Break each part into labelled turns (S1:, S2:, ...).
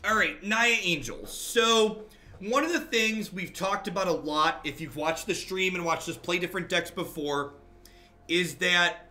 S1: Alright, Naya Angels. So, one of the things we've talked about a lot, if you've watched the stream and watched us play different decks before, is that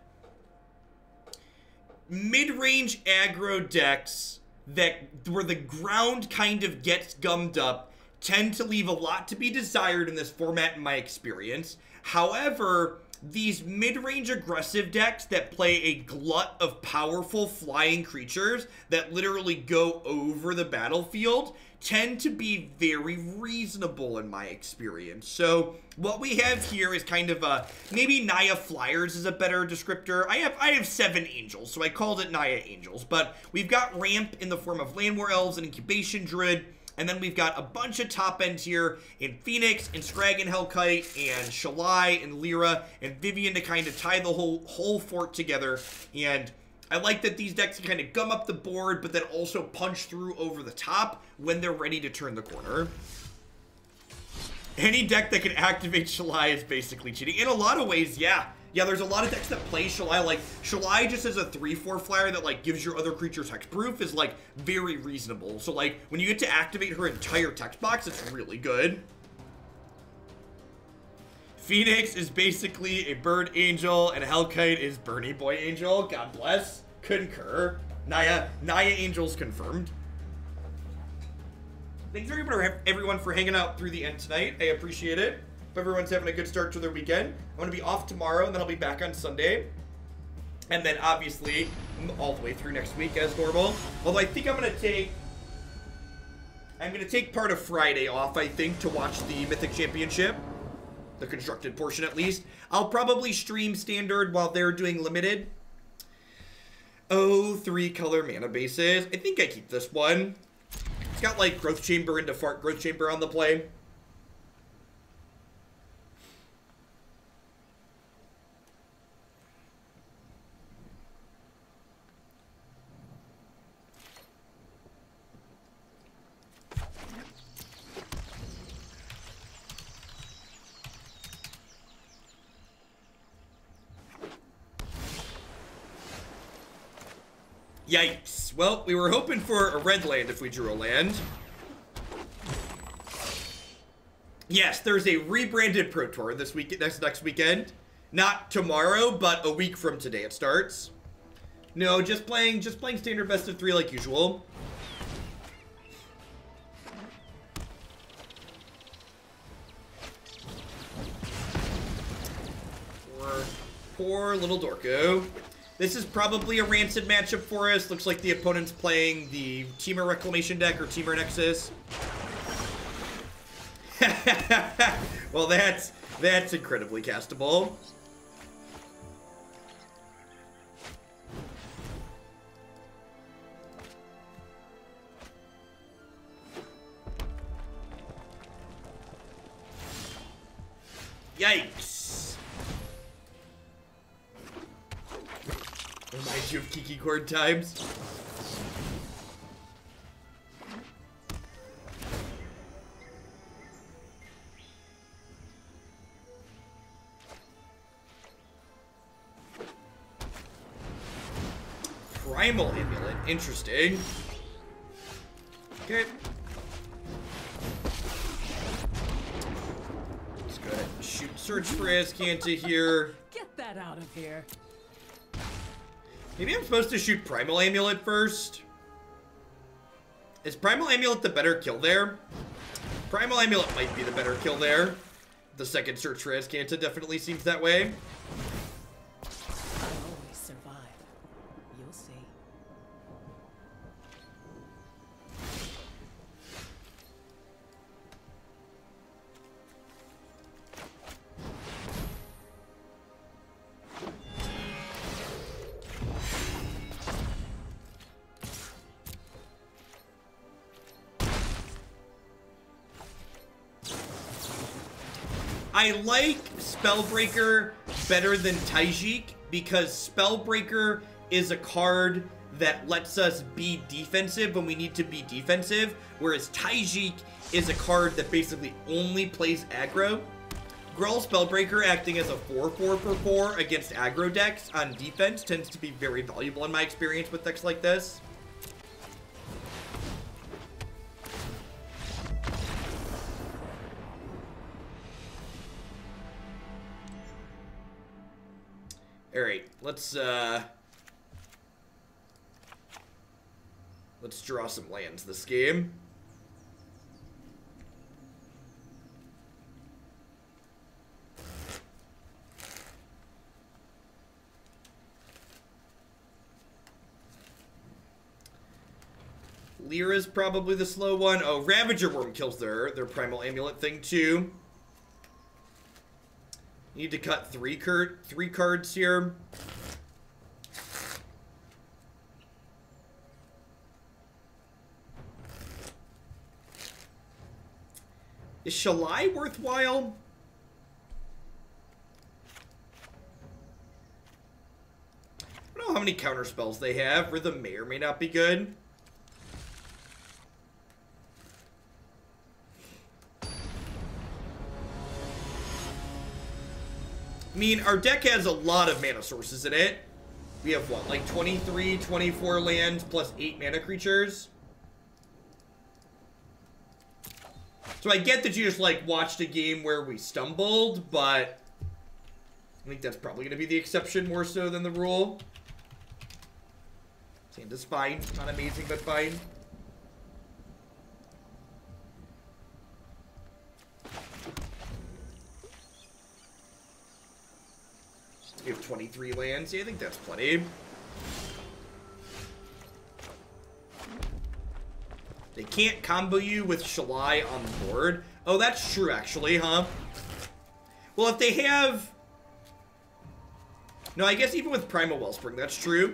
S1: mid-range aggro decks that where the ground kind of gets gummed up tend to leave a lot to be desired in this format in my experience. However, these mid-range aggressive decks that play a glut of powerful flying creatures that literally go over the battlefield tend to be very reasonable in my experience. So what we have here is kind of a, maybe Naya Flyers is a better descriptor. I have 7 Angels, so I called it Naya Angels. But we've got ramp in the form of Llanowar Elves and Incubation Druid. And then we've got a bunch of top ends here in Phoenix, and Skarrgan Hellkite, and Shalai, and Lyra, and Vivien to kind of tie the whole fort together. And I like that these decks can kind of gum up the board, but then also punch through over the top when they're ready to turn the corner. Any deck that can activate Shalai is basically cheating. In a lot of ways, yeah. Yeah, there's a lot of decks that play Shalai. Like, Shalai just as a 3/4 flyer that, like, gives your other creatures hexproof is, like, very reasonable. So, like, when you get to activate her entire text box, it's really good. Phoenix is basically a bird angel, and Hellkite is Bernie Boy Angel. God bless. Concur. Naya Angels confirmed. Thanks everyone for hanging out through the end tonight. I appreciate it. Hope everyone's having a good start to their weekend. I'm going to be off tomorrow, and then I'll be back on Sunday. And then, obviously, all the way through next week as normal. Although I think I'm going to take part of Friday off, I think, to watch the Mythic Championship. The constructed portion, at least. I'll probably stream Standard while they're doing Limited. Oh, 3 color mana bases. I think I keep this one. It's got, like, Growth Chamber into Fart Growth Chamber on the play. Yikes. Well, we were hoping for a red land if we drew a land. Yes, there's a rebranded Pro Tour this week, next weekend. Not tomorrow, but a week from today it starts. No, just playing standard best of 3 like usual. Poor little Dorko. This is probably a rancid matchup for us. Looks like the opponent's playing the Temur Reclamation deck or Temur Nexus. Well, that's incredibly castable. Yikes. Reminds you of Kiki Chord times. Primal Amulet, interesting. Okay. Let's go ahead and shoot Search for Azcanta here.
S2: Get that out of here.
S1: Maybe I'm supposed to shoot Primal Amulet first. Is Primal Amulet the better kill there? Primal Amulet might be the better kill there. The second Search for Azcanta definitely seems that way.
S2: I'll always survive. You'll see.
S1: I like Spellbreaker better than Taijik because Spellbreaker is a card that lets us be defensive when we need to be defensive, whereas Taijik is a card that basically only plays aggro. Gruul Spellbreaker acting as a 4/4 for 4 against aggro decks on defense tends to be very valuable in my experience with decks like this. Alright, let's draw some lands this game. Lyra's probably the slow one. Oh, Ravager Wurm kills their Primal Amulet thing too. Need to cut three cards here. Is Shalai worthwhile? I don't know how many counter spells they have. Rhythm may or may not be good. I mean, our deck has a lot of mana sources in it. We have, what, like 23, 24 lands plus 8 mana creatures? So I get that you just, like, watched a game where we stumbled, but I think that's probably going to be the exception more so than the rule. Sand is fine. Not amazing, but fine. We have 23 lands. Yeah, I think that's plenty. They can't combo you with Shalai on the board. Oh, that's true, actually, huh? Well, if they have... No, I guess even with Primal Wellspring, that's true.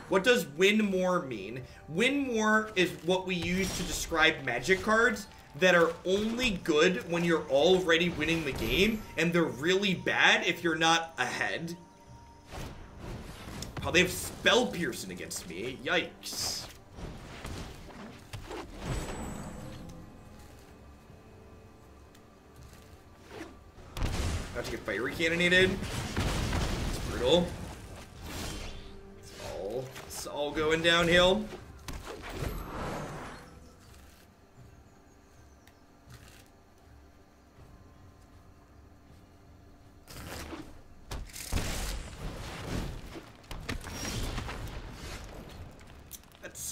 S1: What does win more mean? Win more is what we use to describe Magic cards that are only good when you're already winning the game, and they're really bad if you're not ahead. Oh, they have Spell Piercing against me. Yikes. About to get Fiery Cannonaded. It's brutal. It's all going downhill.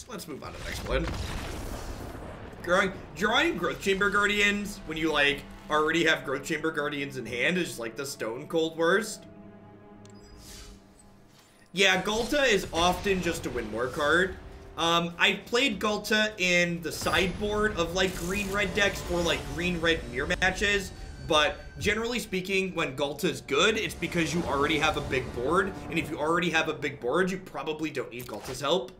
S1: Let's move on to the next one. Drawing Growth Chamber Guardians when you, like, already have Growth Chamber Guardians in hand is, like, the stone cold worst. Yeah, Ghalta is often just a win more card. I've played Ghalta in the sideboard of, like, green-red decks or, like, green-red mirror matches, but generally speaking, when Ghalta is good, it's because you already have a big board, and if you already have a big board, you probably don't need Ghalta's help.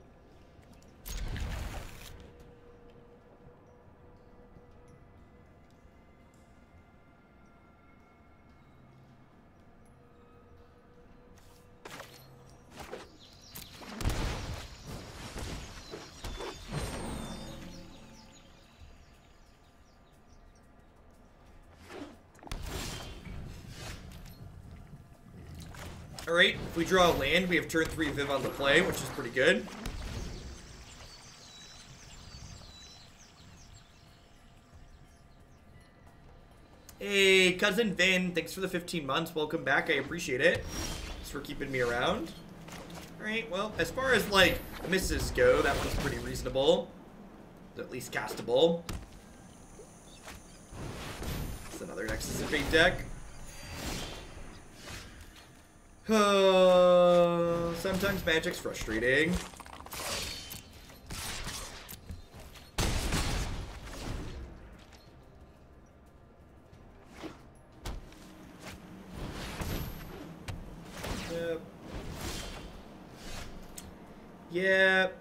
S1: Alright, if we draw a land, we have turn 3 Viv on the play, which is pretty good. Hey, Cousin Vin, thanks for the 15 months. Welcome back, I appreciate it. Thanks for keeping me around. Alright, well, as far as, like, misses go, that one's pretty reasonable. At least castable. It's another Nexus of Fate deck. Sometimes Magic's frustrating. Yep. Yep.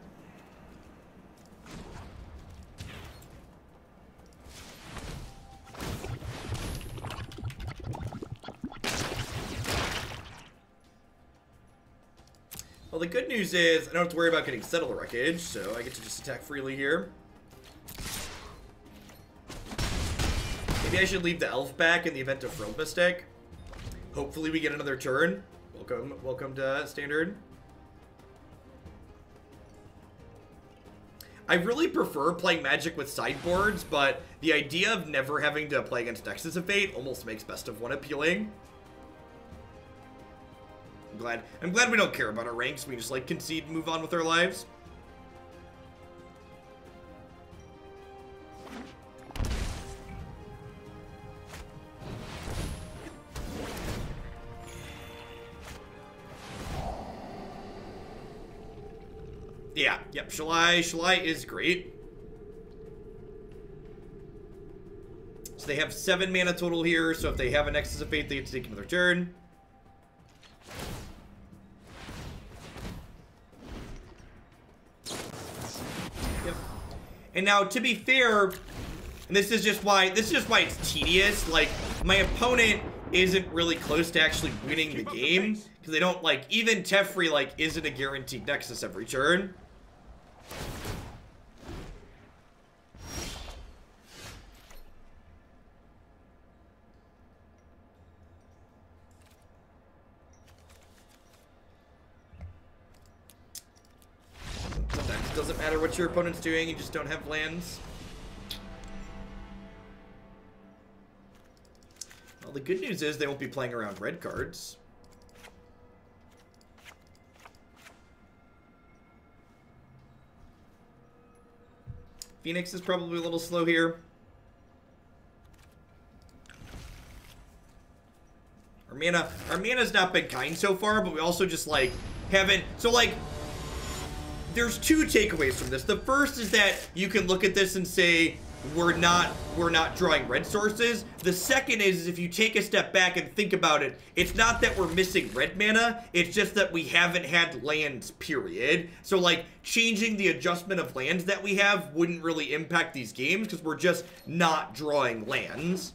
S1: Well, the good news is I don't have to worry about getting Settle Wreckage, so I get to just attack freely here. Maybe I should leave the Elf back in the event of Frilled Mistake. Hopefully we get another turn. Welcome to Standard. I really prefer playing Magic with sideboards, but the idea of never having to play against Nexus of Fate almost makes Best of One appealing. I'm glad we don't care about our ranks. We just like concede and move on with our lives. Yeah, yep, Shalai is great. So they have 7 mana total here, so if they have a Nexus of Fate, they get to take another turn. Yep. And now, to be fair, and this is just why it's tedious, like, my opponent isn't really close to actually winning the game, because they don't, like, even Teferi, like, isn't a guaranteed Nexus every turn. Sometimes it doesn't matter what your opponent's doing, you just don't have lands. Well, the good news is they won't be playing around red cards. Phoenix is probably a little slow here. Our mana's not been kind so far, but we also just, like, haven't... So, like, there's 2 takeaways from this. The first is that you can look at this and say, we're not drawing red sources. The second is if you take a step back and think about it, it's not that we're missing red mana, it's just that we haven't had lands, period. So, like, changing the adjustment of lands that we have wouldn't really impact these games because we're just not drawing lands.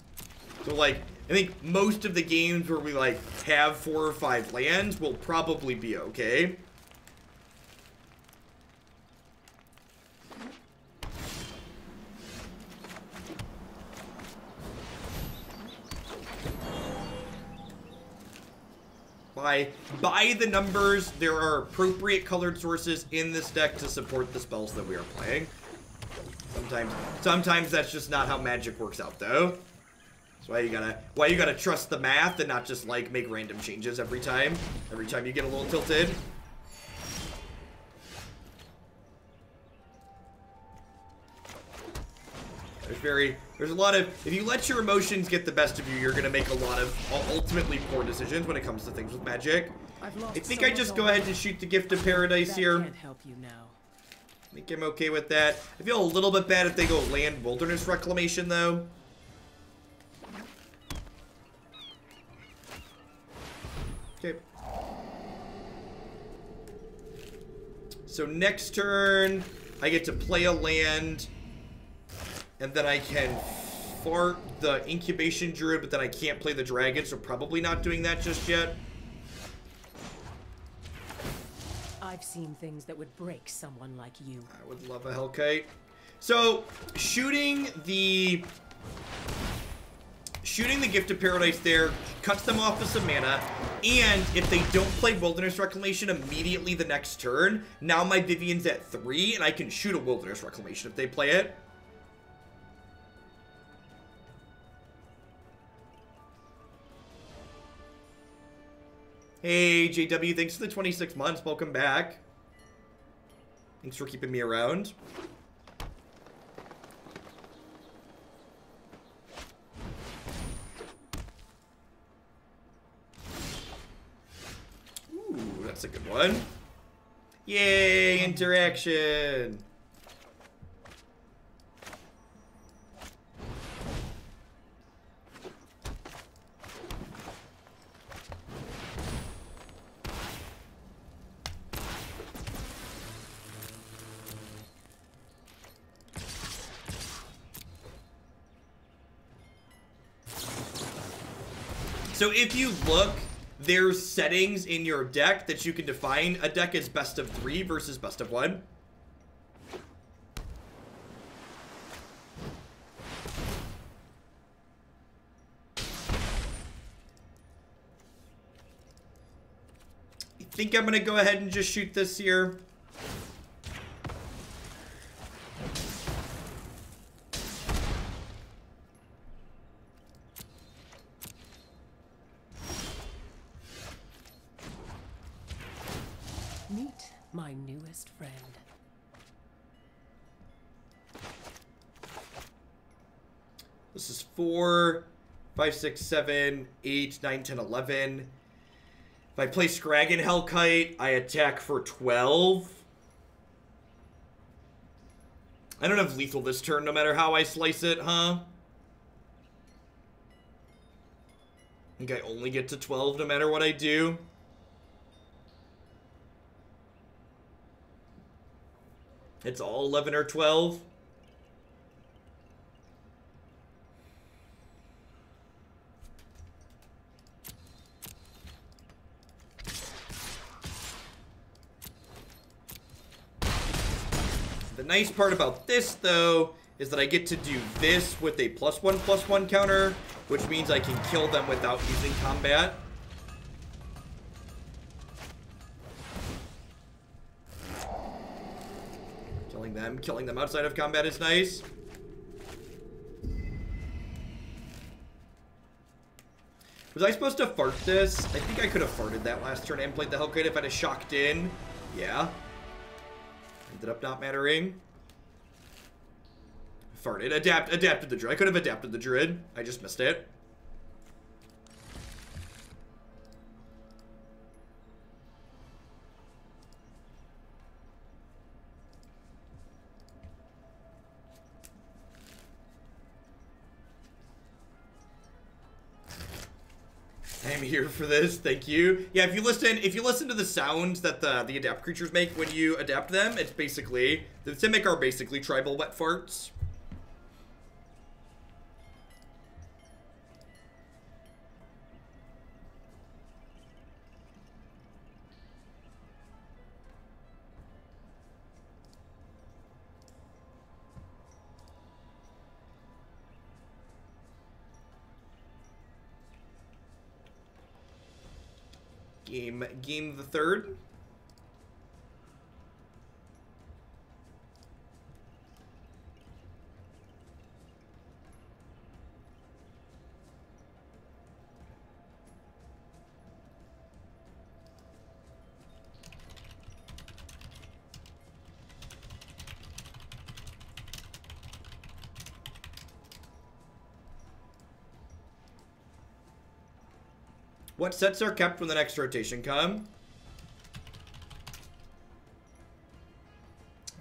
S1: So, like, I think most of the games where we, like, have 4 or 5 lands will probably be okay. By the numbers, there are appropriate colored sources in this deck to support the spells that we are playing. Sometimes that's just not how Magic works out, though. That's why you gotta trust the math and not just, like, make random changes every time you get a little tilted. There's a lot of, if you let your emotions get the best of you, you're gonna make a lot of ultimately poor decisions when it comes to things with Magic. I think I just go ahead and shoot the Gift of Paradise here.
S2: Can't help you now.
S1: I think I'm okay with that. I feel a little bit bad if they go land Wilderness Reclamation, though. Okay. So next turn, I get to play a land. And then I can fart the Incubation Druid, but then I can't play the Dragon, so probably not doing that just yet.
S2: I've seen things that would break someone like you.
S1: I would love a Hellkite. So, shooting the Gift of Paradise there cuts them off with some mana, and if they don't play Wilderness Reclamation immediately the next turn, now my Vivien's at 3, and I can shoot a Wilderness Reclamation if they play it. Hey, JW, thanks for the 26 months. Welcome back. Thanks for keeping me around. Ooh, that's a good one. Yay, interaction. So if you look, there's settings in your deck that you can define a deck as best of 3 versus best of 1. I think I'm gonna go ahead and just shoot this here.
S2: my newest friend.
S1: This is 4, 5, 6, 7, 8, 9, 10, 11. If I play Skarrgan Hellkite, I attack for 12. I don't have lethal this turn no matter how I slice it, huh? I think I only get to 12 no matter what I do. It's all 11 or 12. The nice part about this, though, is that I get to do this with a +1/+1 counter, which means I can kill them without using combat. Killing them outside of combat is nice. Was I supposed to fart this? I think I could have farted that last turn and played the Hellkite if I'd have shocked in. Yeah. Ended up not mattering. Farted. Adapted the Druid. I could have adapted the Druid. I just missed it. I'm here for this, thank you. Yeah, if you listen to the sounds that the adapt creatures make when you adapt them, it's basically, the Simic are basically tribal wet farts. Game the third. What sets are kept when the next rotation come?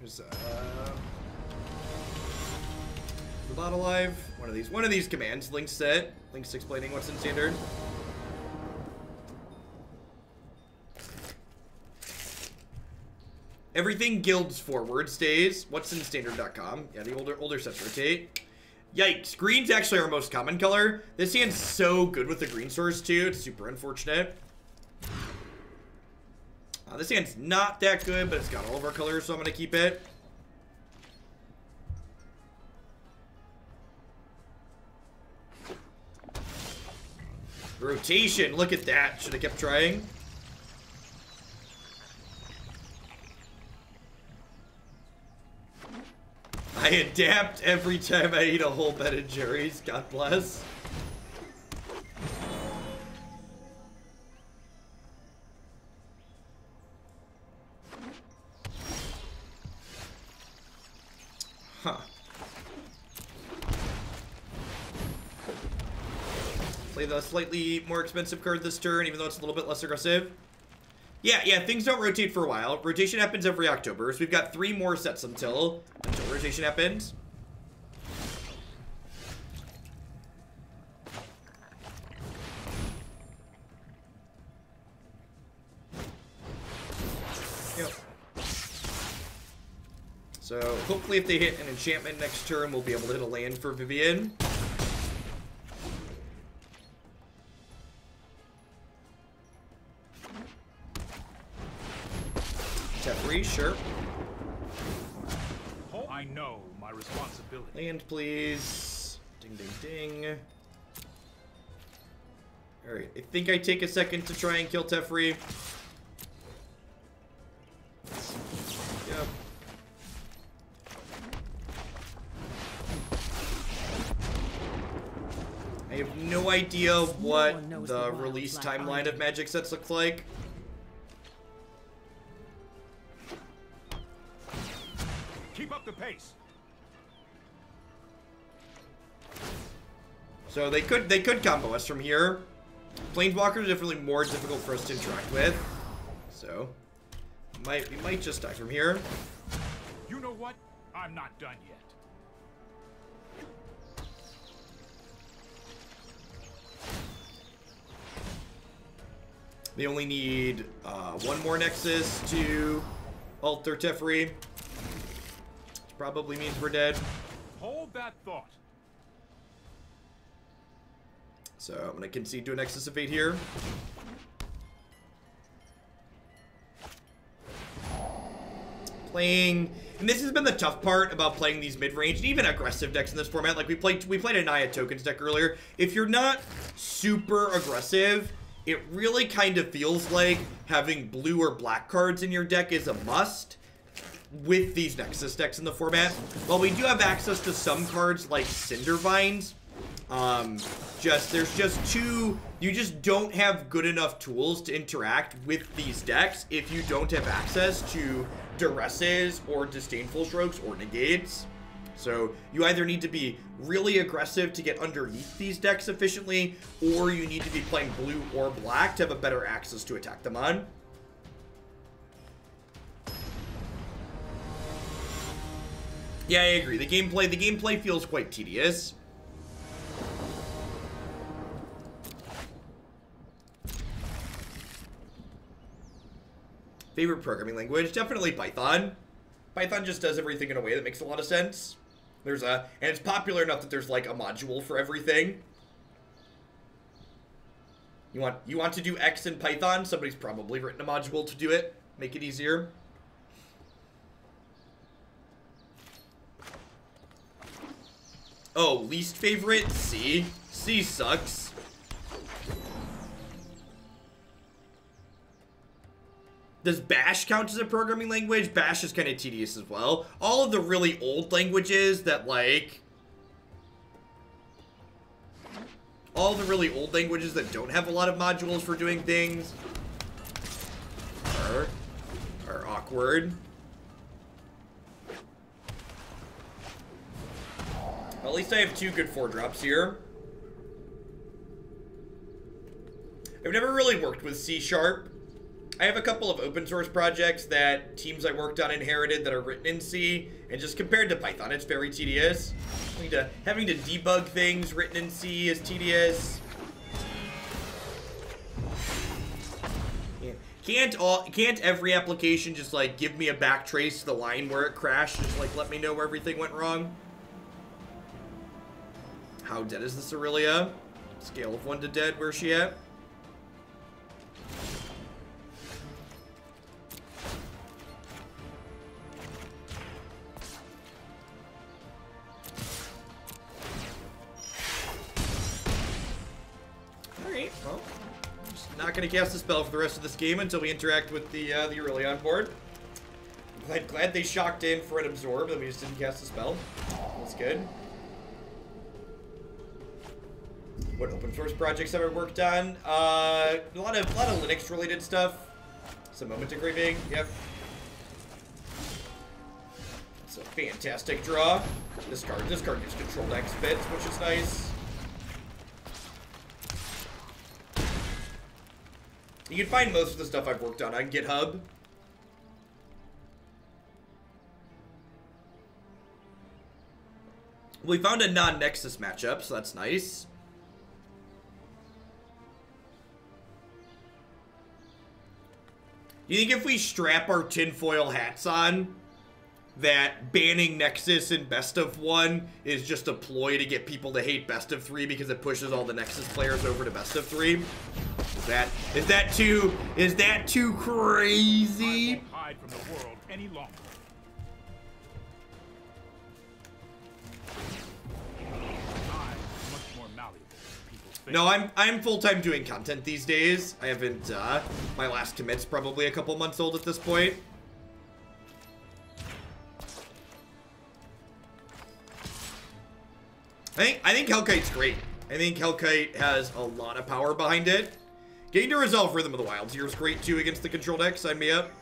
S1: There's the bot alive. One of these commands. Link's set. Link's explaining what's in standard. Everything guilds forward stays. What's in standard.com? Yeah, the older sets rotate. Yikes. Green's actually our most common color. This hand's so good with the green source, too. It's super unfortunate. This hand's not that good, but it's got all of our colors, so I'm going to keep it. Rotation. Look at that. Should have kept trying. I adapt every time I eat a whole bed of Jerry's. God bless. Huh. Play the slightly more expensive card this turn, even though it's a little bit less aggressive. Yeah, things don't rotate for a while. Rotation happens every October, so we've got 3 more sets until rotation happens. Yep. So hopefully if they hit an enchantment next turn, we'll be able to hit a land for Vivien. Teferi, sure.
S3: I know my responsibility.
S1: Land, please. Ding, ding, ding. Alright, I think I take a second to try and kill Teferi. Yep. I have no idea what the release timeline of Magic sets look like.
S3: Keep up the pace.
S1: So they could combo us from here. Planeswalkers are definitely more difficult for us to interact with. So we might just die from here.
S3: You know what? I'm not done yet.
S1: They only need one more Nexus to ult their Teferi. Which probably means we're dead.
S3: Hold that thought.
S1: So I'm going to concede to a Nexus of Fate here. Playing, and this has been the tough part about playing these mid-range and even aggressive decks in this format. Like we played a Naya tokens deck earlier. If you're not super aggressive, it really kind of feels like having blue or black cards in your deck is a must with these Nexus decks in the format. While we do have access to some cards like Cindervines, you just don't have good enough tools to interact with these decks if you don't have access to Duresses or Disdainful Strokes or Negates. So you either need to be really aggressive to get underneath these decks efficiently, or you need to be playing blue or black to have a better access to attack them on. Yeah, I agree. The gameplay feels quite tedious. Favorite programming language? Definitely Python. Python just does everything in a way that makes a lot of sense. And it's popular enough that there's like a module for everything. You want to do X in Python? Somebody's probably written a module to do it. Make it easier. Oh, least favorite? C. C sucks. Does Bash count as a programming language? Bash is kind of tedious as well. All of the really old languages that like... All the really old languages that don't have a lot of modules for doing things are awkward. Well, at least I have 2 good 4-drops here. I've never really worked with C#. I have a couple of open source projects that teams I worked on inherited that are written in C, and just compared to Python, it's very tedious. Having to debug things written in C is tedious. Can't every application just like give me a backtrace to the line where it crashed, just like let me know where everything went wrong? How dead is this Aurelia? Scale of 1 to dead, where's she at? Alright, well, I'm just not going to cast a spell for the rest of this game until we interact with the Aurelia on board. I'm glad they shocked in for an absorb, and we just didn't cast a spell. That's good. What open source projects have I worked on? A lot of Linux related stuff. Some moment engraving. Yep. It's a fantastic draw. This card gives control X fits, which is nice. You can find most of the stuff I've worked on GitHub. We found a non-Nexus matchup, so that's nice. Do you think if we strap our tinfoil hats on, that banning Nexus in Best of 1 is just a ploy to get people to hate Best of 3 because it pushes all the Nexus players over to Best of 3? Is that too crazy?
S3: I won't hide from the world any longer.
S1: No, I'm full-time doing content these days. I haven't, my last commit's probably a couple months old at this point. I think Hellkite's great. I think Hellkite has a lot of power behind it. Getting to resolve Rhythm of the Wilds here is great too against the control deck. Sign me up.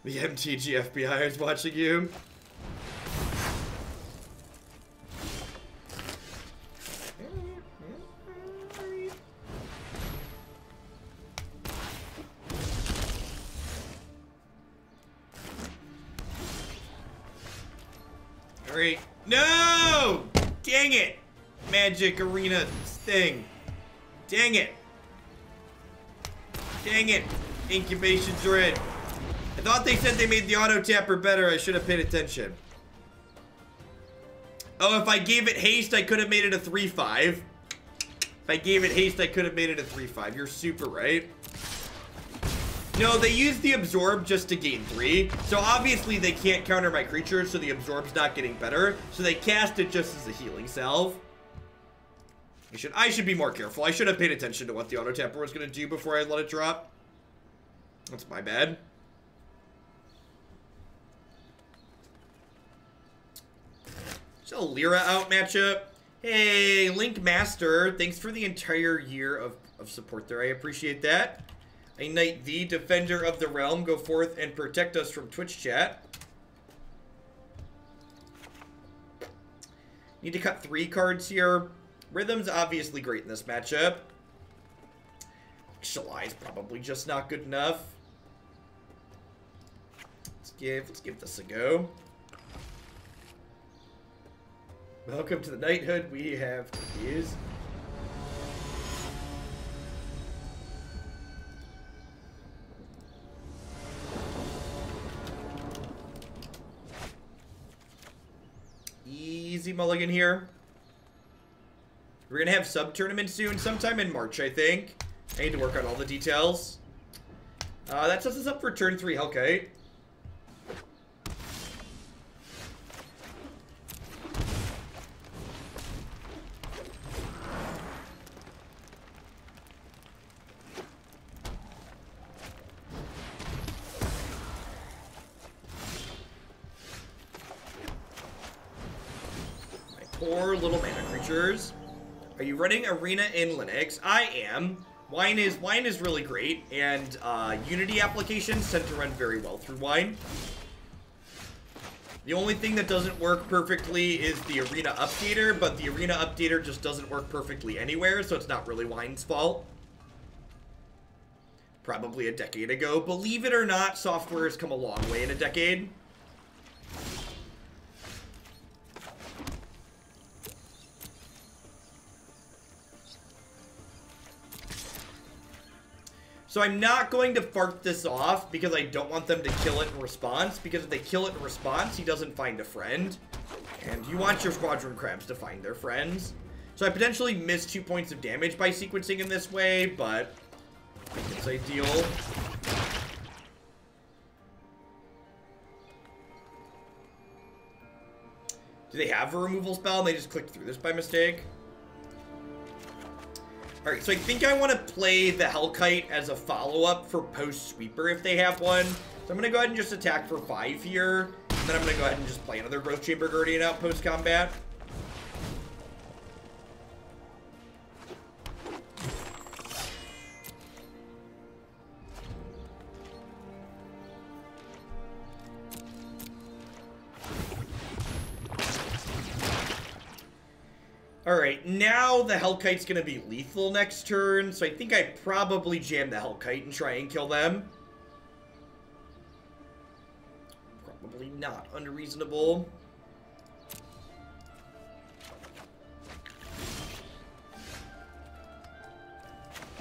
S1: The MTG FBI is watching you. Alright. No! Dang it! Magic Arena thing. Dang it. Dang it. Incubation Druid. I thought they said they made the auto tapper better. I should have paid attention. Oh, if I gave it haste, I could have made it a 3/5. If I gave it haste, I could have made it a 3/5. You're super right. No, they used the absorb just to gain 3. So obviously they can't counter my creatures, so the absorb's not getting better. So they cast it just as a healing salve. I should be more careful. I should have paid attention to what the auto tapper was going to do before I let it drop. That's my bad. So Lyra out matchup. Hey, Link Master. Thanks for the entire year of support there. I appreciate that. I knight thee, defender of the realm. Go forth and protect us from Twitch chat. Need to cut 3 cards here. Rhythm's obviously great in this matchup. Shalai is probably just not good enough. Let's give this a go. Welcome to the knighthood. We have cookies. Easy mulligan here. We're gonna have sub-tournament soon, sometime in March, I think. I need to work on all the details. That sets us up for turn 3 Hellkite. My poor little mana creatures. Are you running Arena in Linux? I am. Wine is really great, and Unity applications tend to run very well through Wine. The only thing that doesn't work perfectly is the Arena Updater, but the Arena Updater just doesn't work perfectly anywhere, so it's not really Wine's fault. Probably a decade ago. Believe it or not, software has come a long way in a decade. So I'm not going to fart this off because I don't want them to kill it in response, because if they kill it in response, he doesn't find a friend. And you want your Squadron Crabs to find their friends. So I potentially missed 2 points of damage by sequencing in this way, but I think it's ideal. Do they have a removal spell and they just clicked through this by mistake? Alright, so I think I want to play the Hellkite as a follow-up for post-sweeper if they have one. So I'm going to go ahead and just attack for 5 here. And then I'm going to go ahead and just play another Growth Chamber Guardian out post-combat. Alright, now the Hellkite's gonna be lethal next turn, so I think I probably jam the Hellkite and try and kill them. Probably not unreasonable.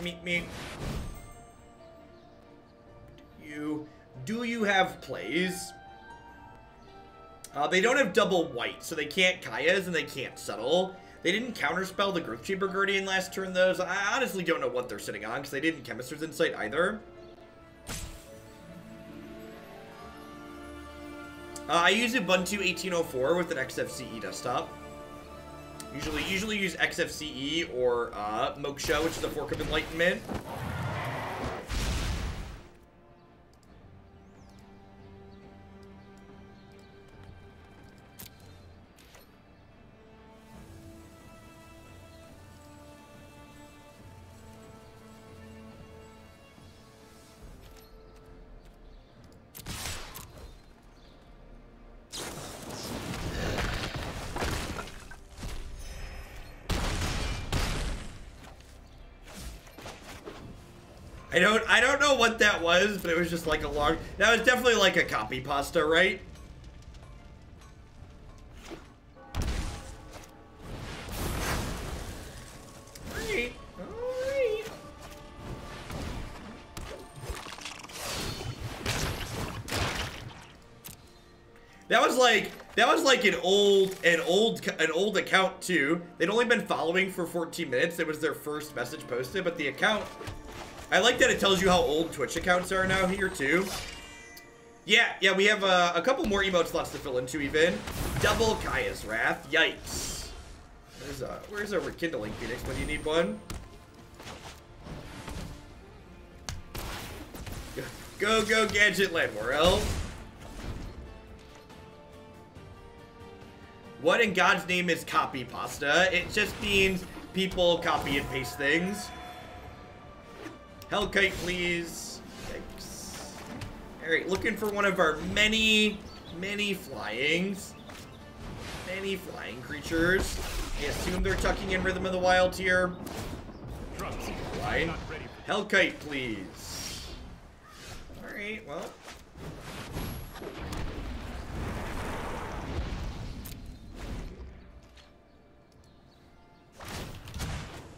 S1: Meet me. Do you have plays? They don't have double white, so they can't Kaya's and they can't settle. They didn't counterspell the Growth Chamber Guardian last turn, though, so I honestly don't know what they're sitting on, because they didn't Chemist's Insight either. I use Ubuntu 1804 with an XFCE desktop. Usually use XFCE or Moksha, which is a fork of Enlightenment. I don't know what that was, but it was just like a long... That was definitely like a copy pasta, right? Alright. Alright. That was like an old account too. They'd only been following for 14 minutes. It was their first message posted, but the account, I like that it tells you how old Twitch accounts are now here too. Yeah, we have a couple more emote slots to fill into even. Double Kaya's Wrath. Yikes. Where's a Rekindling Phoenix when you need one? Go Gadget Llanowar Elves. What in God's name is copy pasta? It just means people copy and paste things. Hellkite, please. Thanks. Alright, looking for one of our many flyings. Many flying creatures. I assume they're tucking in Rhythm of the Wild here. Hellkite, please. Alright, well.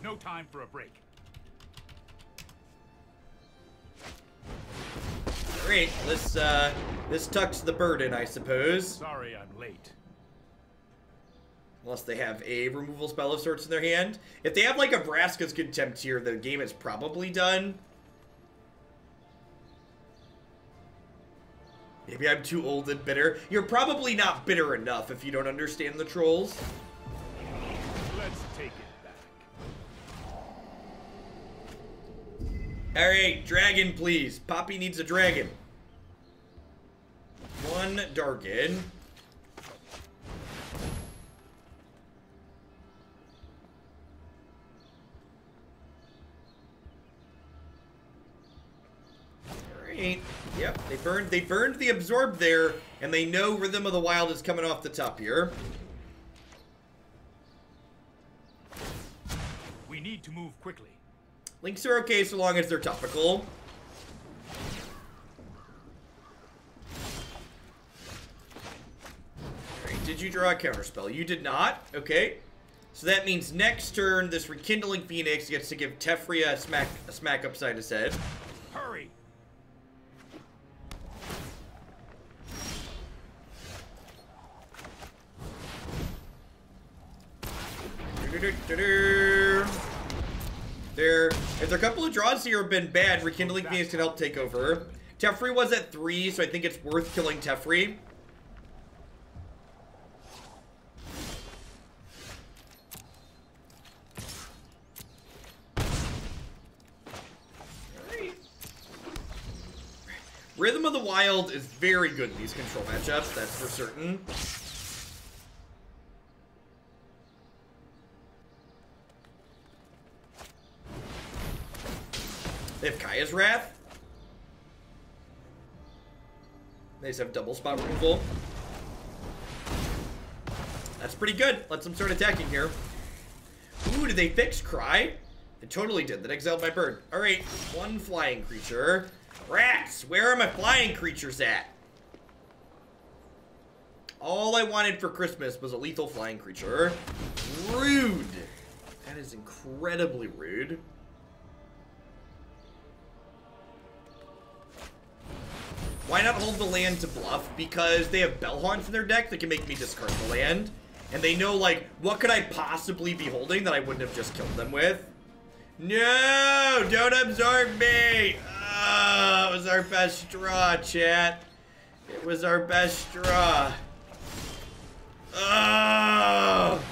S3: No time for a break.
S1: Great. This tucks the burden, I suppose.
S3: Sorry I'm late.
S1: Unless they have a removal spell of sorts in their hand. If they have like a Vraska's Contempt here, the game is probably done. Maybe I'm too old and bitter. You're probably not bitter enough if you don't understand the trolls.
S3: Let's take it back.
S1: Alright, dragon, please. Poppy needs a dragon. One Dargan. Alright. Yep, they burned the Absorb there, and they know Rhythm of the Wild is coming off the top here.
S3: We need to move quickly.
S1: Links are okay so long as they're topical. Alright, did you draw a counterspell? You did not? Okay. So that means next turn, this Rekindling Phoenix gets to give Teferi a smack upside his head.
S3: Hurry!
S1: If there are a couple of draws here have been bad, Rekindling Phoenix can help take over. Teferi was at 3, so I think it's worth killing Teferi. Alright. Rhythm of the Wild is very good in these control matchups, that's for certain. They have Kaya's Wrath. They just have double spot removal. That's pretty good. Let's them start attacking here. Ooh, did they fix Cry? They totally did. That exiled my bird. Alright, one flying creature. Rats! Where are my flying creatures at? All I wanted for Christmas was a lethal flying creature. Rude. That is incredibly rude. Why not hold the land to bluff? Because they have Bellhaunts in their deck that can make me discard the land. And they know, like, what could I possibly be holding that I wouldn't have just killed them with? No! Don't absorb me! Oh, it was our best straw, chat. It was our best straw. Oh!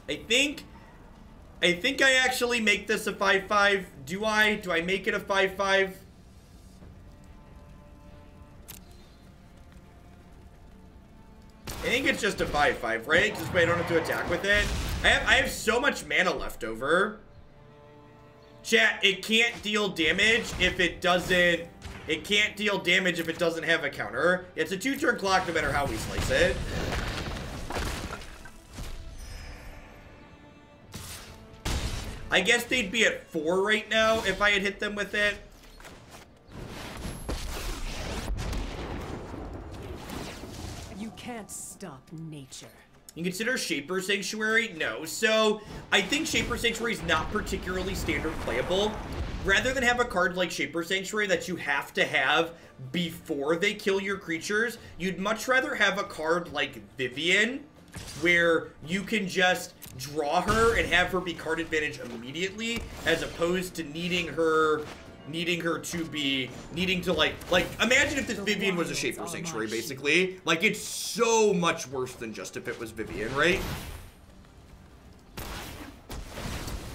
S1: I think I actually make this a 5-5. Do I? Do I make it a 5-5? I think it's just a 5-5, right? Just way I don't have to attack with it. I have so much mana left over. Chat, it can't deal damage if it doesn't... It can't deal damage if it doesn't have a counter. It's a 2-turn clock no matter how we slice it. I guess they'd be at 4 right now if I had hit them with it.
S2: You can't stop nature.
S1: You consider Shaper Sanctuary? No. So, I think Shaper Sanctuary is not particularly standard playable. Rather than have a card like Shaper Sanctuary that you have to have before they kill your creatures, you'd much rather have a card like Vivien, where you can just draw her and have her be card advantage immediately, as opposed to needing to like imagine if this Vivien was a Shaper Sanctuary, basically. Like, it's so much worse than just if it was Vivien, right?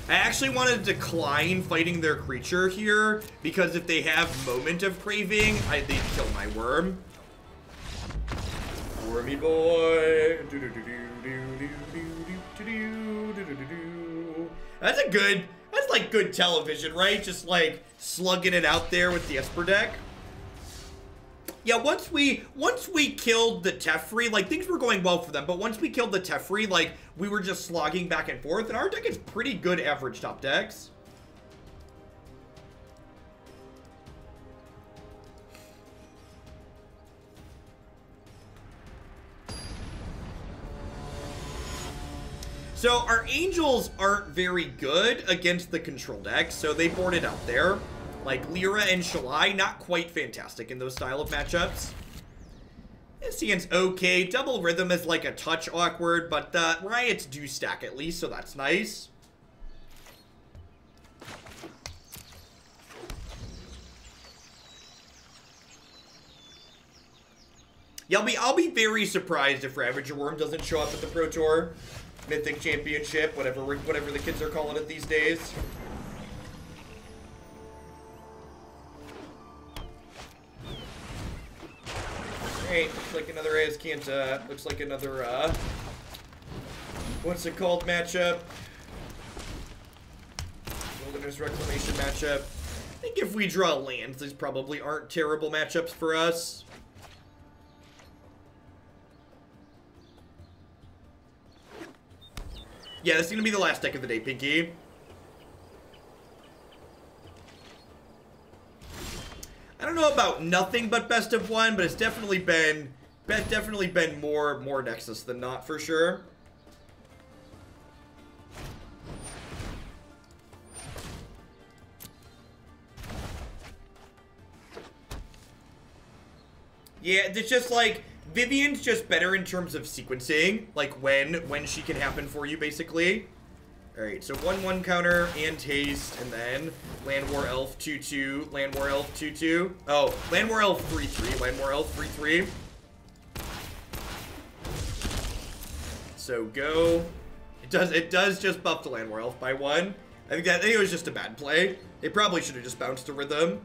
S1: I actually want to decline fighting their creature here, because if they have Moment of Craving, they'd kill my worm. Wormy boy. That's like good television, right? Just like slugging it out there with the Esper deck. Yeah, once we killed the Teferi, like, things were going well for them, but once we killed the Teferi, like, we were just slogging back and forth, and our deck is pretty good average top decks. So our Angels aren't very good against the control deck, so they board it out there. Like, Lyra and Shalai, not quite fantastic in those style of matchups. Isian's okay. Double Rhythm is like a touch awkward, but Riots do stack at least, so that's nice. Yeah, I'll be very surprised if Ravager Wurm doesn't show up at the Pro Tour Mythic Championship, whatever the kids are calling it these days. Alright, looks like another Azcanta. Looks like another, what's it called matchup? Wilderness Reclamation matchup. I think if we draw lands, these probably aren't terrible matchups for us. Yeah, this is gonna be the last deck of the day, Pinky. I don't know about nothing but best of one, but it's definitely been more Nexus than not, for sure. Yeah, it's just like Vivien's just better in terms of sequencing, like when she can happen for you, basically. Alright, so 1/1 counter and haste, and then Llanowar Elf 2/2, Llanowar Elf 2/2. Oh, Llanowar Elf 3/3, Llanowar Elf 3/3. So go. It does just buff the Llanowar Elf by 1. I think it was just a bad play. They probably should have just bounced a Rhythm.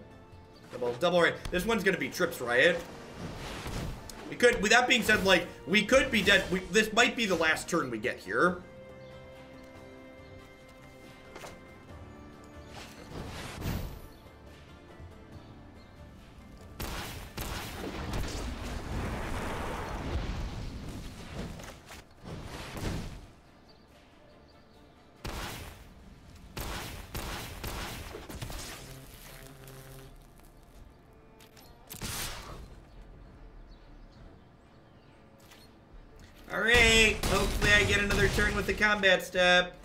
S1: Double right. This one's gonna be Trips Riot. We could, with that being said, like, we could be dead. This might be the last turn we get here. Alright, hopefully I get another turn with the combat step.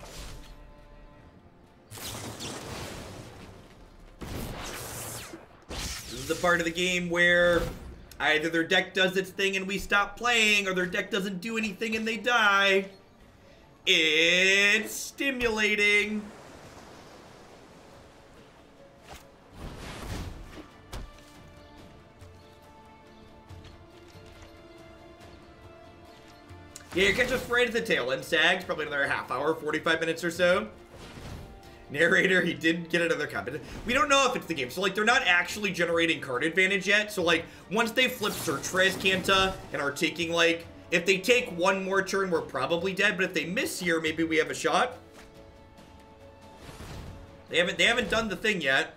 S1: This is the part of the game where either their deck does its thing and we stop playing, or their deck doesn't do anything and they die. It's stimulating. Yeah, you can just right at the tail end, Sags. Probably another half hour, 45 minutes or so. Narrator, he did get another comment. We don't know if it's the game. So, like, they're not actually generating card advantage yet. So, like, once they flip Search for Azcanta and are taking, like, if they take one more turn, we're probably dead. But if they miss here, maybe we have a shot. They haven't done the thing yet.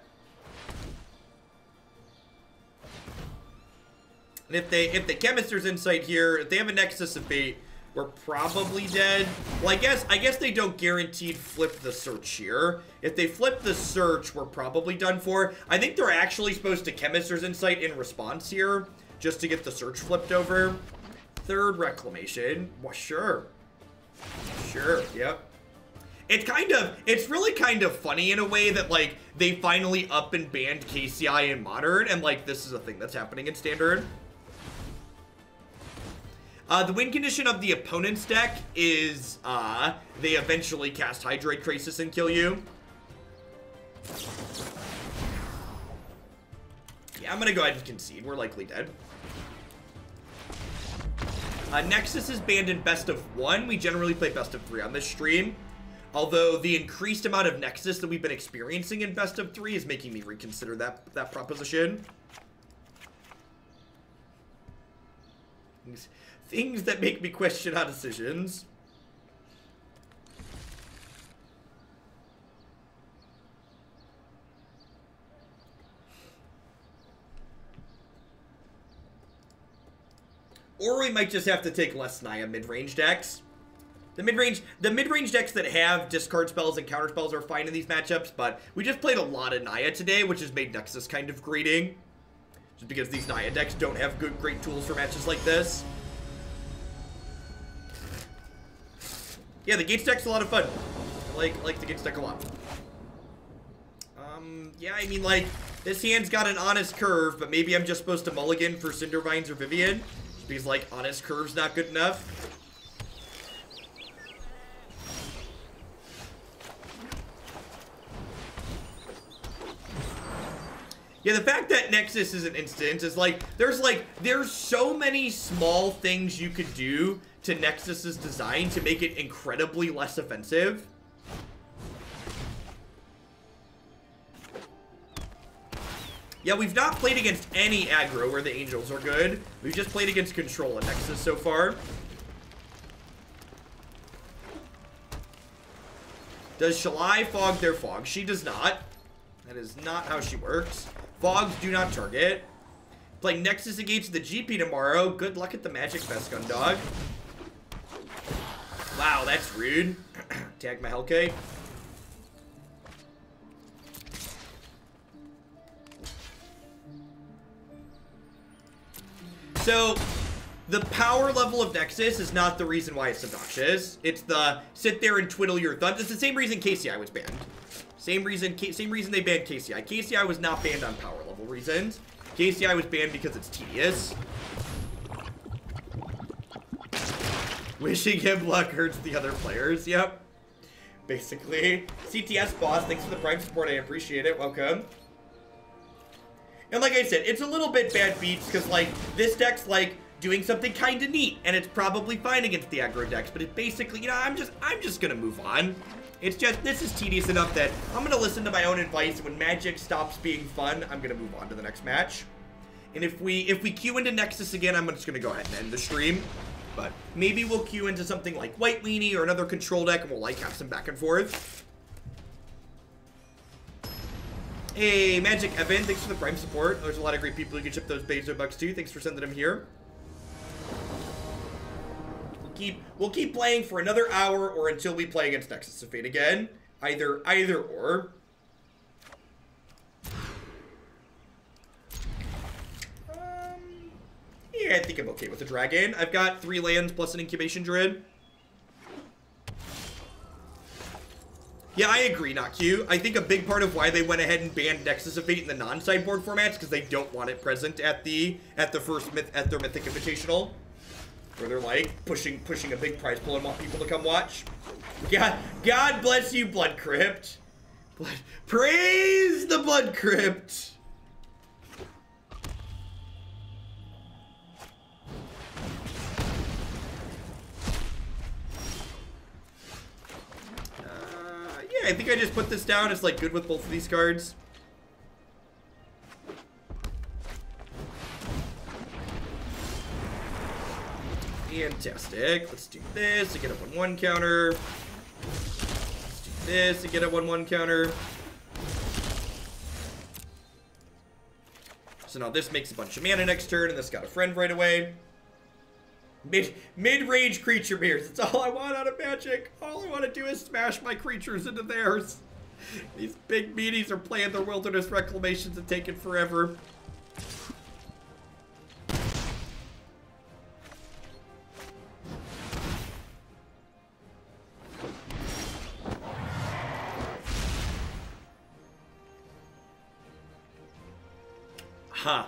S1: And if they Chemist's Insight here, if they have a Nexus of Fate, we're probably dead. Well, I guess they don't guaranteed flip the search here. If they flip the search, we're probably done for. I think they're actually supposed to Chemister's Insight in response here, just to get the search flipped over. Third Reclamation. Well, sure. Sure, yep. It's really kind of funny in a way that, like, they finally up and banned KCI in Modern, and, like, this is a thing that's happening in Standard. The win condition of the opponent's deck is, they eventually cast Hydroid Crisis and kill you. Yeah, I'm gonna go ahead and concede. We're likely dead. Nexus is banned in best of 1. We generally play best of 3 on this stream. Although the increased amount of Nexus that we've been experiencing in best of 3 is making me reconsider that proposition. Things that make me question our decisions. Or we might just have to take less Naya mid-range decks. The mid-range decks that have discard spells and counter spells are fine in these matchups, but we just played a lot of Naya today, which has made Nexus kind of grating. Just because these Naya decks don't have great tools for matches like this. Yeah, the Gates deck's a lot of fun. I like the Gates deck a lot. Yeah, I mean, like, this hand's got an honest curve, but maybe I'm just supposed to mulligan for Cindervines or Vivien. Just because, like, honest curve's not good enough. Yeah, the fact that Nexus is an instant is like, there's so many small things you could do to Nexus's design to make it incredibly less offensive. Yeah, we've not played against any aggro where the Angels are good. We've just played against Control and Nexus so far. Does Shalai fog their fog? She does not. That is not how she works. Fogs do not target. Playing Nexus against the GP tomorrow. Good luck at the Magic Fest, Gundog. Wow, that's rude. Tag my Hellkite. So, the power level of Nexus is not the reason why it's obnoxious. It's the sit there and twiddle your thumbs. It's the same reason KCI was banned. Same reason they banned KCI. KCI was not banned on power level reasons. KCI was banned because it's tedious. Wishing him luck hurts the other players. Yep. Basically. CTS boss, thanks for the Prime support. I appreciate it. Welcome. And like I said, it's a little bit bad beats because, like, this deck's, like, doing something kind of neat, and it's probably fine against the aggro decks, but it basically, you know, I'm just gonna move on. It's just, this is tedious enough that I'm gonna listen to my own advice, and when Magic stops being fun, I'm gonna move on to the next match. And if we queue into Nexus again, I'm just gonna go ahead and end the stream. But maybe we'll queue into something like White Weenie or another control deck, and we'll, like, have some back and forth. Hey, Magic Evan, thanks for the Prime support. There's a lot of great people you can ship those Bezo bucks to. Thanks for sending them here. We'll keep playing for another hour or until we play against Nexus of Fate again. Either or. Yeah, I think I'm okay with the dragon. I've got 3 lands plus an Incubation Druid. Yeah, I agree, not Q. I think a big part of why they went ahead and banned Nexus of Fate in the non-sideboard formats because they don't want it present at their Mythic Invitational, where they're like pushing a big prize pool and want people to come watch. God bless you, Blood Crypt. Praise the Blood Crypt. Yeah, I think I just put this down. It's like good with both of these cards. Fantastic. Let's do this to get a 1/1 counter. Let's do this to get a 1/1 counter. So now this makes a bunch of mana next turn, and this got a friend right away. Mid-range creature mirrors. It's all I want out of Magic. All I want to do is smash my creatures into theirs. These big meaties are playing their wilderness reclamations and taking forever. Huh.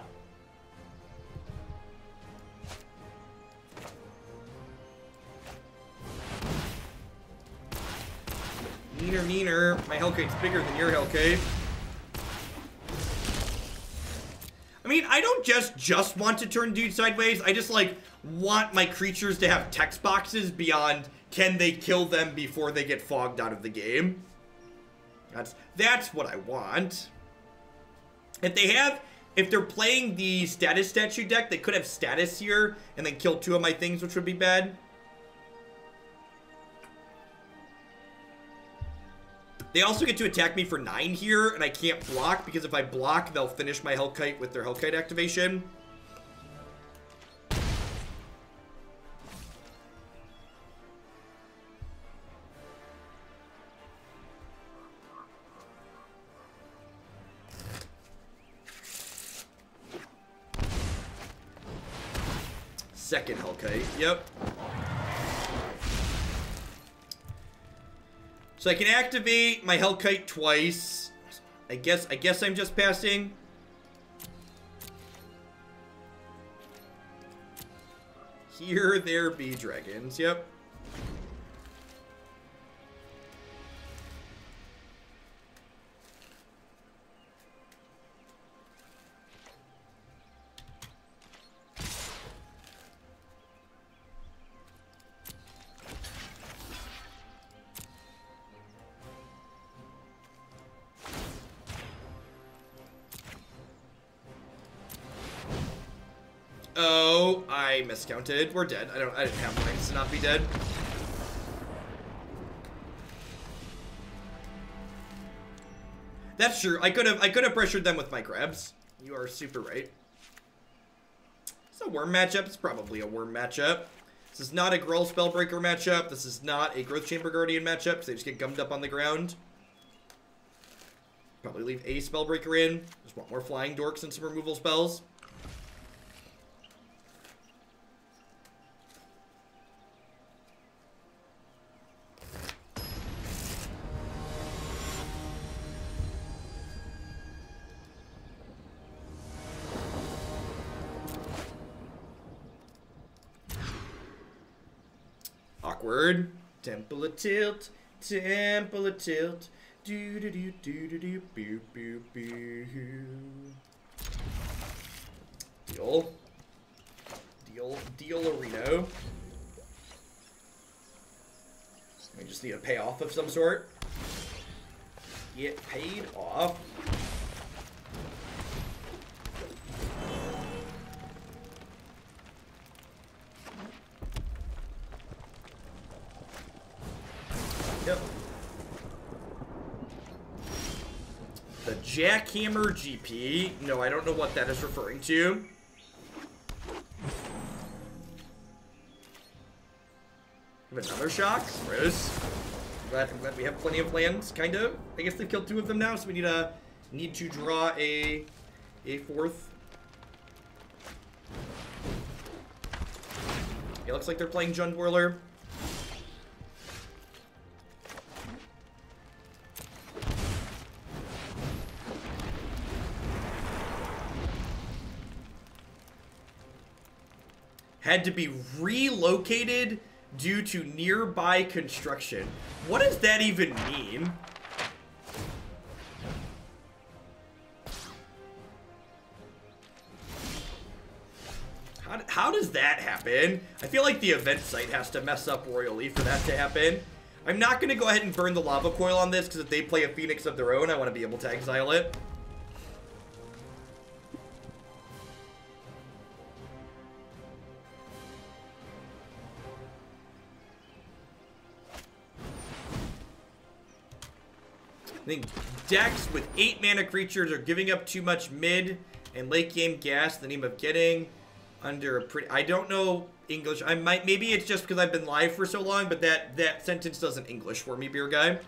S1: Neener. My Hellkite's bigger than your Hellkite. I mean, I don't just want to turn dude sideways. I just, like, want my creatures to have text boxes beyond can they kill them before they get fogged out of the game. That's what I want. If they're playing the status statue deck, they could have status here and then kill 2 of my things, which would be bad. They also get to attack me for 9 here, and I can't block, because if I block, they'll finish my Hellkite with their Hellkite activation. Second Hellkite, yep. So I can activate my Hellkite twice. I guess I'm just passing. Here there be dragons, yep. Oh, I miscounted. We're dead. I didn't have points to not be dead. That's true. I could have pressured them with my crabs. You are super right. It's a worm matchup. It's probably a worm matchup. This is not a Gruul Spellbreaker matchup. This is not a Growth Chamber Guardian matchup, because they just get gummed up on the ground. Probably leave a Spellbreaker in. Just want more flying dorks and some removal spells. Awkward. Temple of Tilt. Temple of Tilt. Do do do do do do boo boo boo. Deal-a-reno. We just need a payoff of some sort. Get paid off. Yep. The Jackhammer GP. No, I don't know what that is referring to. Another shock. Gross. I'm glad we have plenty of lands, kind of. I guess they've killed 2 of them now, so we need to draw a 4th. It looks like they're playing Jundwhirler. Had to be relocated due to nearby construction. What does that even mean? How does that happen? I feel like the event site has to mess up royally for that to happen. I'm not going to go ahead and burn the Lava Coil on this, because if they play a Phoenix of their own, I want to be able to exile it. I think decks with 8 mana creatures are giving up too much mid and late game gas in the name of getting Under a pretty... I don't know English. I might... Maybe it's just because I've been live for so long, but that sentence doesn't English for me, beer guy.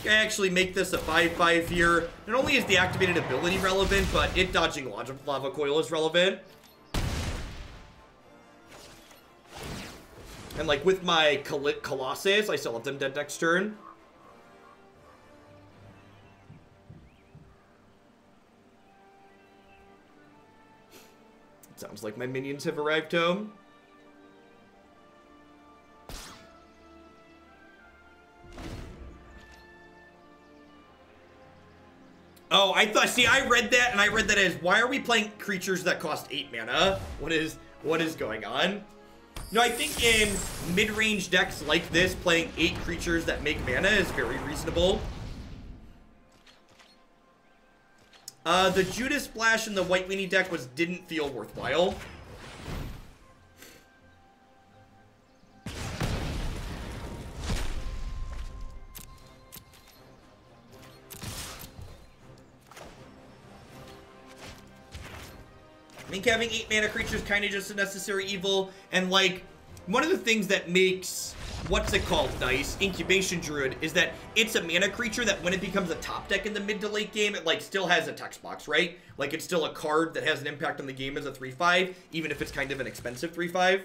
S1: I actually make this a 5/5 here. Not only is the activated ability relevant, but it dodging Lava Coil is relevant. And like with my Colossus, I still have them dead next turn. It sounds like my minions have arrived home. Oh, I thought, see, I read that, and I read that as, why are we playing creatures that cost 8 mana? What is going on? No, I think in mid-range decks like this, playing 8 creatures that make mana is very reasonable. The Judas Splash in the White Weenie deck didn't feel worthwhile. I think having 8 mana creatures kind of just a necessary evil, and like, one of the things that makes, what's it called, nice, Incubation Druid, is that it's a mana creature that when it becomes a top deck in the mid to late game, it like still has a text box, right? Like it's still a card that has an impact on the game as a 3/5, even if it's kind of an expensive 3/5.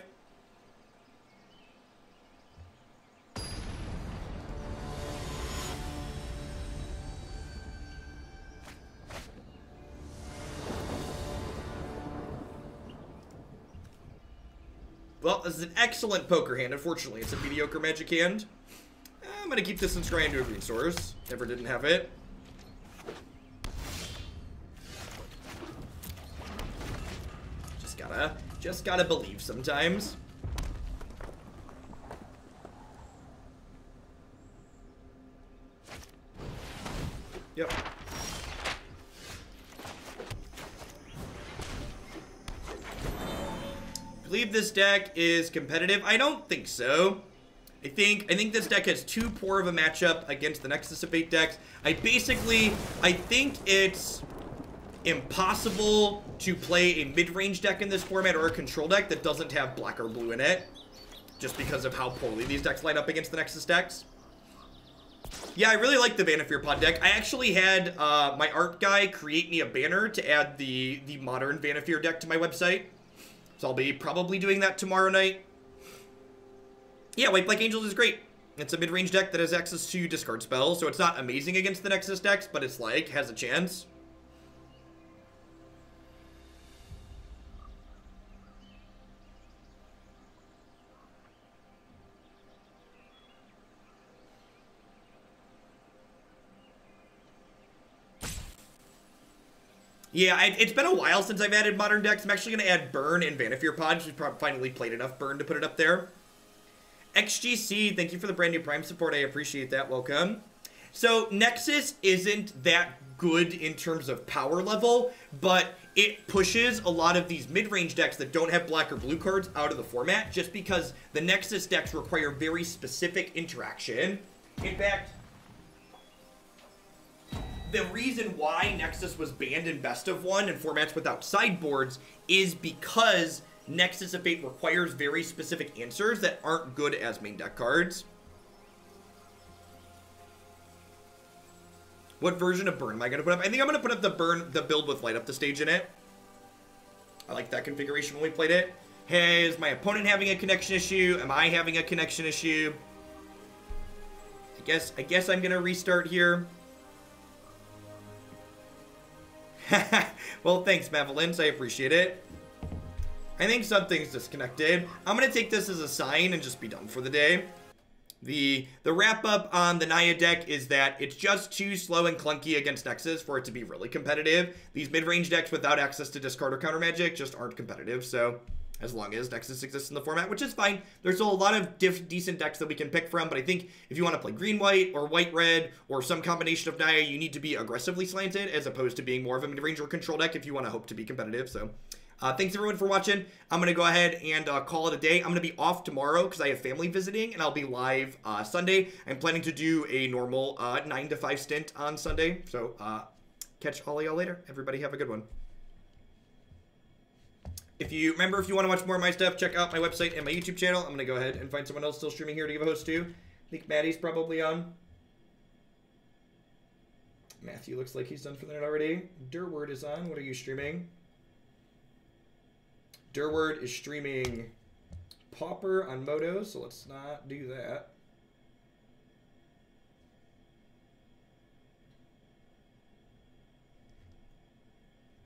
S1: Well, this is an excellent poker hand. Unfortunately, it's a mediocre magic hand. I'm going to keep this and scry into a green source. Never didn't have it. Just gotta believe sometimes. Yep. I believe this deck is competitive. I don't think so. I think this deck has too poor of a matchup against the Nexus of Fate decks. I think it's impossible to play a mid-range deck in this format or a control deck that doesn't have black or blue in it, just because of how poorly these decks line up against the Nexus decks. Yeah, I really like the Vanasphere Pod deck. I actually had my art guy create me a banner to add the modern Vanasphere deck to my website. So I'll be probably doing that tomorrow night. Yeah, White Black Angels is great. It's a mid-range deck that has access to discard spells, so it's not amazing against the Nexus decks, but it's like, has a chance. Yeah, it's been a while since I've added modern decks. I'm actually going to add Burn and Vanasphere Pod. We've finally played enough Burn to put it up there. XGC, thank you for the brand new Prime support. I appreciate that. Welcome. So, Nexus isn't that good in terms of power level, but it pushes a lot of these mid-range decks that don't have black or blue cards out of the format, just because the Nexus decks require very specific interaction. In fact, the reason why Nexus was banned in Best of 1 and formats without sideboards is because Nexus of Fate requires very specific answers that aren't good as main deck cards. What version of Burn am I going to put up? I think I'm going to put up the build with Light Up the Stage in it. I like that configuration when we played it. Hey, is my opponent having a connection issue? Am I having a connection issue? I guess I'm going to restart here. Well, thanks, Mavalence. I appreciate it. I think something's disconnected. I'm going to take this as a sign and just be done for the day. The wrap-up on the Naya deck is that it's just too slow and clunky against Nexus for it to be really competitive. These mid-range decks without access to discard or counter magic just aren't competitive, so as long as Nexus exists in the format, which is fine. There's still a lot of decent decks that we can pick from, but I think if you want to play green-white or white-red or some combination of Naya, you need to be aggressively slanted as opposed to being more of a mid-range or control deck if you want to hope to be competitive. So Thanks everyone for watching. I'm gonna go ahead and call it a day. I'm gonna be off tomorrow because I have family visiting, and I'll be live Sunday. I'm planning to do a normal 9 to 5 stint on Sunday. So catch all of y'all later. Everybody have a good one. If you want to watch more of my stuff, check out my website and my YouTube channel. I'm gonna go ahead and find someone else still streaming here to give a host to. I think Maddie's probably on. Matthew looks like he's done for the night already. Durward is on. What are you streaming? Durward is streaming Pauper on Moto, so let's not do that.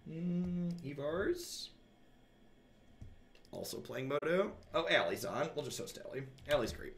S1: Evars. Also playing Moto. Oh, Allie's on. We'll just host Allie. Allie's great.